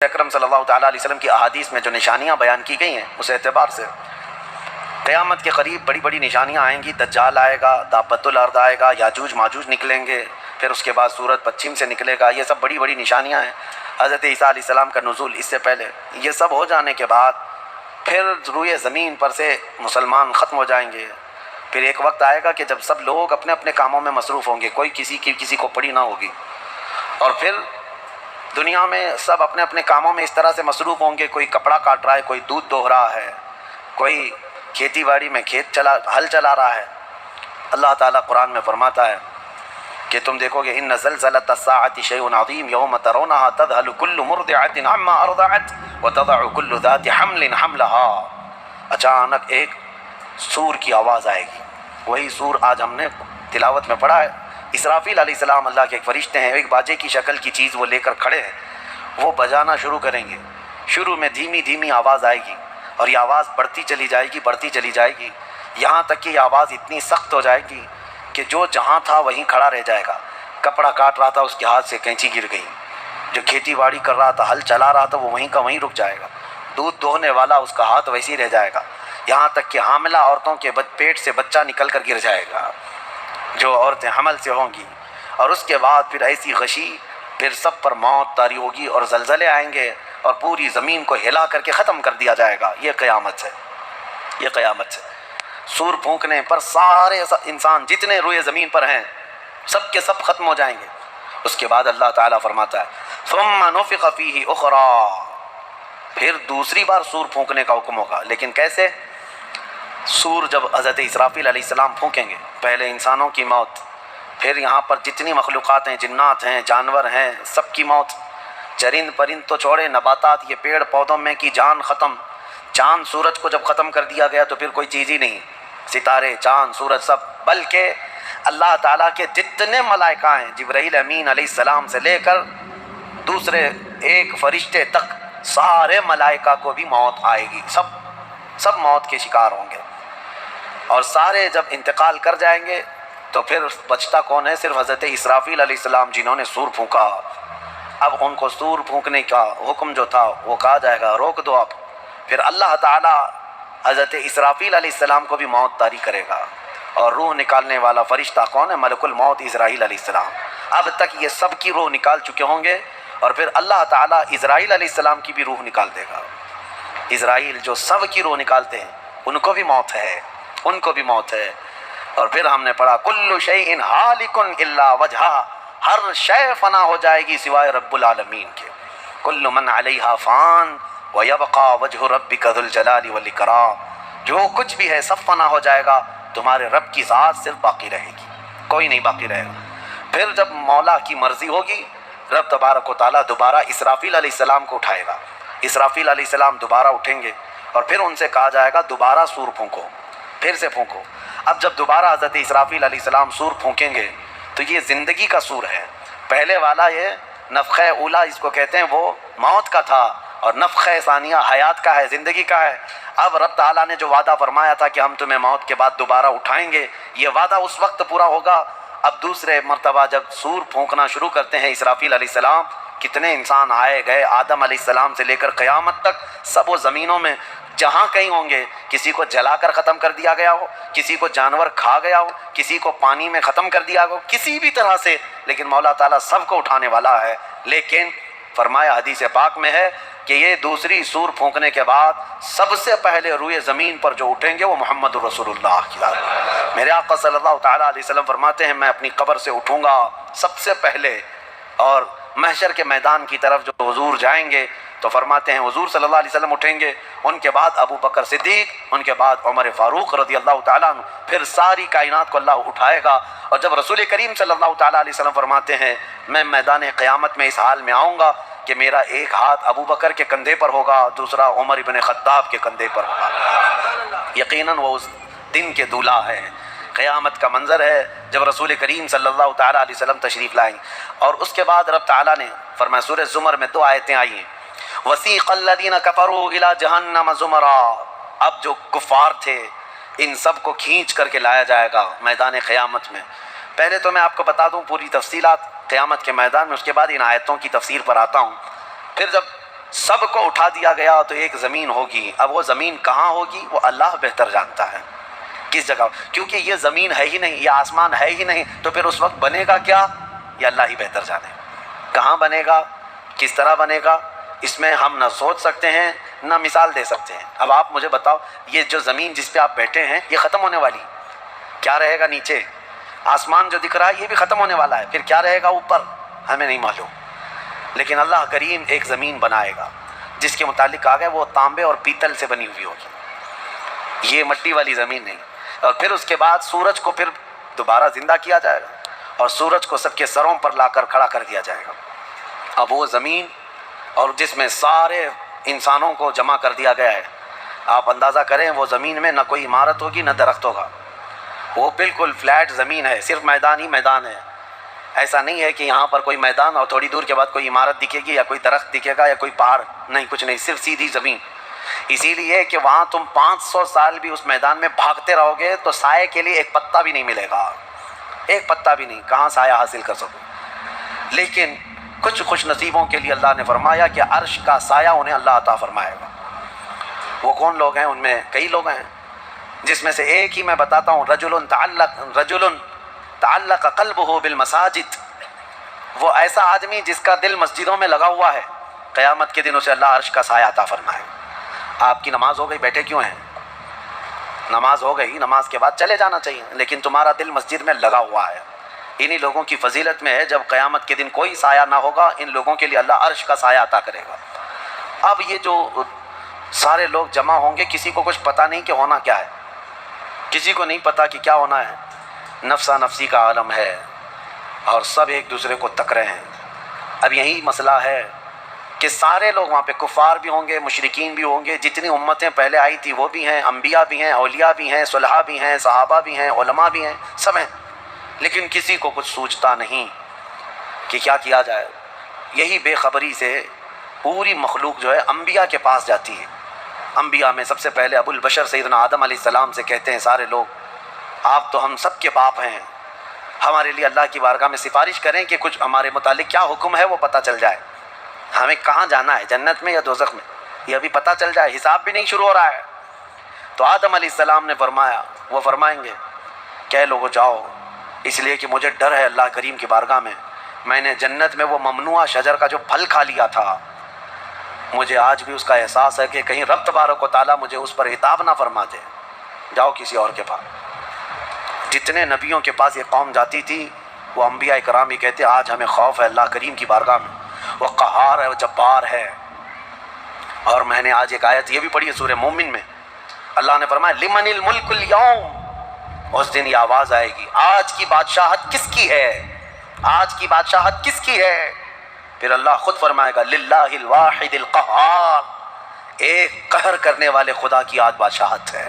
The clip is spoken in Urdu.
اکرم صلی اللہ تعالیٰ علیہ وسلم کی احادیث میں جو نشانیاں بیان کی گئی ہیں اس اعتبار سے قیامت کے قریب بڑی بڑی نشانیاں آئیں گی. دجال آئے گا، دابت الارض آئے گا، یاجوج ماجوج نکلیں گے، پھر اس کے بعد سورج پچھم سے نکلے گا. یہ سب بڑی بڑی نشانیاں ہیں. حضرت عیسیٰ علیہ السلام کا نزول اس سے پہلے. یہ سب ہو جانے کے بعد پھر روئے زمین پر سے مسلمان ختم ہو جائیں گے. پھر ایک وقت آئے گا کہ جب سب لوگ اپنے اپنے کاموں میں مصروف ہوں گے، کوئی کسی کو پڑی نہ ہوگی. اور پھر دنیا میں سب اپنے اپنے کاموں میں اس طرح سے مصروف ہوں گے، کوئی کپڑا کاٹ رہا ہے، کوئی دودھ دوہ رہا ہے، کوئی کھیتی باڑی میں ہل چلا رہا ہے. اللہ تعالیٰ قرآن میں فرماتا ہے کہ تم دیکھو گے ان زلزلۃ الساعۃ شیء عظیم یوم ترونها تذهل كل مرضعۃ عما ارضعت وتضع كل ذات حمل حملها. اچانک ایک سور کی آواز آئے گی. وہی سور آج ہم نے تلاوت میں پڑھا ہے. اسرافیل علیہ السلام اللہ کے ایک فرشتے ہیں، ایک باجے کی شکل کی چیز وہ لے کر کھڑے ہیں. وہ بجانا شروع کریں گے. شروع میں دھیمی دھیمی آواز آئے گی اور یہ آواز بڑھتی چلی جائے گی یہاں تک کہ یہ آواز اتنی سخت ہو جائے گی کہ جو جہاں تھا وہیں کھڑا رہ جائے گا. کپڑا کاٹ رہا تھا اس کے ہاتھ سے کینچی گر گئی، جو کھیتی باڑی کر رہا تھا، ہل چلا رہا تھا، وہ وہیں کا وہیں رک جائے گا. دودھ دوہنے والا اس کا ہاتھ ویسے ہی رہ جائے گا. یہاں تک کہ حاملہ عورتوں کے پیٹ سے بچہ نکل کر گر جائے گا جو عورتیں حمل سے ہوں گی. اور اس کے بعد پھر ایسی غشی، پھر سب پر موت طاری ہوگی اور زلزلے آئیں گے اور پوری زمین کو ہلا کر کے ختم کر دیا جائے گا. یہ قیامت ہے. سور پھونکنے پر سارے انسان جتنے روئے زمین پر ہیں سب کے سب ختم ہو جائیں گے. اس کے بعد اللہ تعالیٰ فرماتا ہے ثم نفخ فیہ اخری، پھر دوسری بار سور پھونکنے کا حکم ہوگا. لیکن کیسے؟ سور جب حضرت اسرافیل علیہ السلام پھونکیں گے، پہلے انسانوں کی موت، پھر یہاں پر جتنی مخلوقات ہیں، جنات ہیں، جانور ہیں، سب کی موت. چرند پرند تو چھوڑے، نباتات، یہ پیڑ پودوں میں کی جان ختم. چاند سورج کو جب ختم کر دیا گیا تو پھر کوئی چیز ہی نہیں، ستارے، چاند، سورج سب. بلکہ اللہ تعالیٰ کے جتنے ملائکہ ہیں، جبرائیل امین علیہ السلام سے لے کر دوسرے ایک فرشتے تک، سارے ملائکہ کو بھی موت آئے گی. سب موت کے شکار ہوں گے. اور سارے جب انتقال کر جائیں گے تو پھر بچتا کون ہے؟ صرف حضرت اسرافیل علیہ السلام جنہوں نے سور پھونکا. اب ان کو سور پھونکنے کا حکم جو تھا وہ کہا جائے گا روک دو اب. پھر اللہ تعالیٰ حضرت اسرافیل علیہ السلام کو بھی موت طاری کرے گا. اور روح نکالنے والا فرشتہ کون ہے؟ ملک الموت اسرائیل علیہ السلام. اب تک یہ سب کی روح نکال چکے ہوں گے اور پھر اللہ تعالیٰ اسرائیل علیہ السلام کی بھی روح نکال دے گا. اسرائیل جو سب کی روح نکالتے ہیں ان کو بھی موت ہے. اور پھر ہم نے پڑھا کل شیء ہالک الا وجہہ، ہر شے فنا ہو جائے گی سوائے رب العالمین کے. کل من علیہا فان ویبقى وجہ ربک ذو الجلال والاکرام. جو کچھ بھی ہے سب فنا ہو جائے گا، تمہارے رب کی ذات صرف باقی رہے گی، کوئی نہیں باقی رہے گا. پھر جب مولا کی مرضی ہوگی رب تبارک و تعالیٰ دوبارہ اسرافیل علیہ السلام کو اٹھائے گا. اسرافیل علیہ السلام دوبارہ اٹھیں گے اور پھر ان سے کہا جائے گا دوبارہ سور پھونکو، پھر سے پھونکو. اب جب دوبارہ حضرت اسرافیل علیہ السلام سور پھونکیں گے تو یہ زندگی کا سور ہے. پہلے والا یہ نفخہ اولا اس کو کہتے ہیں، وہ موت کا تھا، اور نفخہ ثانیہ حیات کا ہے، زندگی کا ہے. اب رب تعالیٰ نے جو وعدہ فرمایا تھا کہ ہم تمہیں موت کے بعد دوبارہ اٹھائیں گے، یہ وعدہ اس وقت پورا ہوگا. اب دوسرے مرتبہ جب سور پھونکنا شروع کرتے ہیں اسرافیل علیہ السلام، کتنے انسان آئے گئے، آدم علیہ السلام سے لے کر قیامت تک سب وہ زمینوں میں جہاں کہیں ہوں گے. کسی کو جلا کر ختم کر دیا گیا ہو، کسی کو جانور کھا گیا ہو، کسی کو پانی میں ختم کر دیا ہو، کسی بھی طرح سے، لیکن مولا تعالیٰ سب کو اٹھانے والا ہے. لیکن فرمایا حدیث پاک میں ہے کہ یہ دوسری سور پھونکنے کے بعد سب سے پہلے روئے زمین پر جو اٹھیں گے وہ محمد رسول اللہ کی ذات. میرے آقا صلی اللہ تعالیٰ علیہ وسلم فرماتے ہیں میں اپنی قبر سے اٹھوں گا سب سے پہلے، اور محشر کے میدان کی طرف جو حضور جائیں گے تو فرماتے ہیں حضور صلی اللہ علیہ وسلم اٹھیں گے، ان کے بعد ابو بکر صدیق، ان کے بعد عمر فاروق رضی اللہ تعالیٰ عنہ، پھر ساری کائنات کو اللہ اٹھائے گا. اور جب رسول کریم صلی اللہ تعالیٰ علیہ وسلم فرماتے ہیں میں میدان قیامت میں اس حال میں آؤں گا کہ میرا ایک ہاتھ ابو بکر کے کندھے پر ہوگا، دوسرا عمر ابن خطاب کے کندھے پر ہوگا. یقیناً وہ اس دن کے دولہا ہے. قیامت کا منظر ہے جب رسول کریم صلی اللہ تعالیٰ علیہ وسلم تشریف لائیں. اور اس کے بعد رب تعالیٰ نے فرمایا، سورہ زمر میں 2 آیتیں آئی ہیں، وسیق الذین کفروا الی جہنم زمرا. اب جو کفار تھے ان سب کو کھینچ کر کے لایا جائے گا میدان قیامت میں. پہلے تو میں آپ کو بتا دوں پوری تفصیلات قیامت کے میدان میں، اس کے بعد ان آیتوں کی تفسیر پر آتا ہوں. پھر جب سب کو اٹھا دیا گیا تو ایک زمین ہوگی. اب وہ زمین کہاں ہوگی وہ اللہ بہتر جانتا ہے کس جگہ, کیونکہ یہ زمین ہے ہی نہیں, یہ آسمان ہے ہی نہیں, تو پھر اس وقت بنے گا کیا یہ اللہ ہی بہتر جانے. کہاں بنے گا, کس طرح بنے گا, اس میں ہم نہ سوچ سکتے ہیں نہ مثال دے سکتے ہیں. اب آپ مجھے بتاؤ, یہ جو زمین جس پہ آپ بیٹھے ہیں یہ ختم ہونے والی, کیا رہے گا نیچے؟ آسمان جو دکھ رہا ہے یہ بھی ختم ہونے والا ہے, پھر کیا رہے گا اوپر ہمیں نہیں معلوم. لیکن اللہ کریم ایک زمین بنائے گا جس کے متعلق کہا گیا وہ تانبے اور پیتل سے بنی ہوئی ہوگی, یہ مٹی والی زمین نہیں. اور پھر اس کے بعد سورج کو پھر دوبارہ زندہ کیا جائے گا اور سورج کو سب کے سروں پر لا کر کھڑا کر دیا جائے گا. اب وہ زمین اور جس میں سارے انسانوں کو جمع کر دیا گیا ہے, آپ اندازہ کریں وہ زمین میں نہ کوئی عمارت ہوگی نہ درخت ہوگا, وہ بالکل فلیٹ زمین ہے, صرف میدان ہی میدان ہے. ایسا نہیں ہے کہ یہاں پر کوئی میدان اور تھوڑی دور کے بعد کوئی عمارت دکھے گی یا کوئی درخت دکھے گا یا کوئی پہاڑ, نہیں, کچھ نہیں, صرف سیدھی زمین. اسی لیے کہ وہاں تم 500 سال بھی اس میدان میں بھاگتے رہو گے تو سائے کے لیے ایک پتا بھی نہیں ملے گا, ایک پتا بھی نہیں, کہاں سایہ حاصل کر سکو. لیکن کچھ خوش نصیبوں کے لیے اللہ نے فرمایا کہ عرش کا سایہ انہیں اللہ عطا فرمائے گا. وہ کون لوگ ہیں؟ ان میں کئی لوگ ہیں جس میں سے ایک ہی میں بتاتا ہوں, رجل تعلق قلبہ بالمساجد. وہ ایسا آدمی جس کا دل مسجدوں میں لگا ہوا ہے, قیامت کے دن اسے اللہ عرش کا سایہ عطا فرمائے. آپ کی نماز ہو گئی, بیٹھے کیوں ہیں؟ نماز ہو گئی, نماز کے بعد چلے جانا چاہیے, لیکن تمہارا دل مسجد میں لگا ہوا ہے. انہی لوگوں کی فضیلت میں ہے جب قیامت کے دن کوئی سایہ نہ ہوگا, ان لوگوں کے لیے اللہ عرش کا سایہ عطا کرے گا. اب یہ جو سارے لوگ جمع ہوں گے, کسی کو کچھ پتہ نہیں کہ ہونا کیا ہے, کسی کو نہیں پتہ کہ کیا ہونا ہے. نفسا نفسی کا عالم ہے اور سب ایک دوسرے کو تک رہے ہیں. اب یہی مسئلہ ہے کہ سارے لوگ وہاں پہ کفار بھی ہوں گے, مشرکین بھی ہوں گے, جتنی امتیں پہلے آئی تھی وہ بھی ہیں, انبیاء بھی ہیں, اولیاء بھی ہیں, صلحاء بھی ہیں, صحابہ بھی ہیں, علماء بھی ہیں, سب ہیں. لیکن کسی کو کچھ سوچتا نہیں کہ کیا کیا جائے. یہی بے خبری سے پوری مخلوق جو ہے انبیاء کے پاس جاتی ہے. انبیاء میں سب سے پہلے ابو البشر سیدنا آدم علیہ السلام سے کہتے ہیں سارے لوگ, آپ تو ہم سب کے باپ ہیں, ہمارے لیے اللہ کی بارگاہ میں سفارش کریں کہ کچھ ہمارے متعلق کیا حکم ہے وہ پتہ چل جائے, ہمیں کہاں جانا ہے, جنت میں یا دوزخ میں, یہ ابھی پتہ چل جائے, حساب بھی نہیں شروع ہو رہا ہے. تو آدم علیہ السلام نے فرمایا, وہ فرمائیں گے کہ لوگوں جاؤ, اس لیے کہ مجھے ڈر ہے اللہ کریم کی بارگاہ میں نے جنت میں وہ ممنوع شجر کا جو پھل کھا لیا تھا, مجھے آج بھی اس کا احساس ہے کہ کہیں رب تبارک و تعالیٰ مجھے اس پر عتاب نہ فرما دے. جاؤ کسی اور کے پاس. جتنے نبیوں کے پاس یہ قوم جاتی تھی وہ انبیاء کرام ہی کہتے آج ہمیں خوف ہے اللہ کریم کی بارگاہ میں, وہ قہار ہے, وہ جبار ہے. اور میں نے آج ایک آیت یہ بھی پڑھی ہے سورہ مومن میں, اللہ نے فرمایا لمن الملک اليوم, اس دن یہ آواز آئے گی آج کی بادشاہت کس کی ہے, آج کی بادشاہت کس کی ہے. پھر اللہ خود فرمائے گا للہ الواحد القہار, ایک قہر کرنے والے خدا کی آج بادشاہت ہے.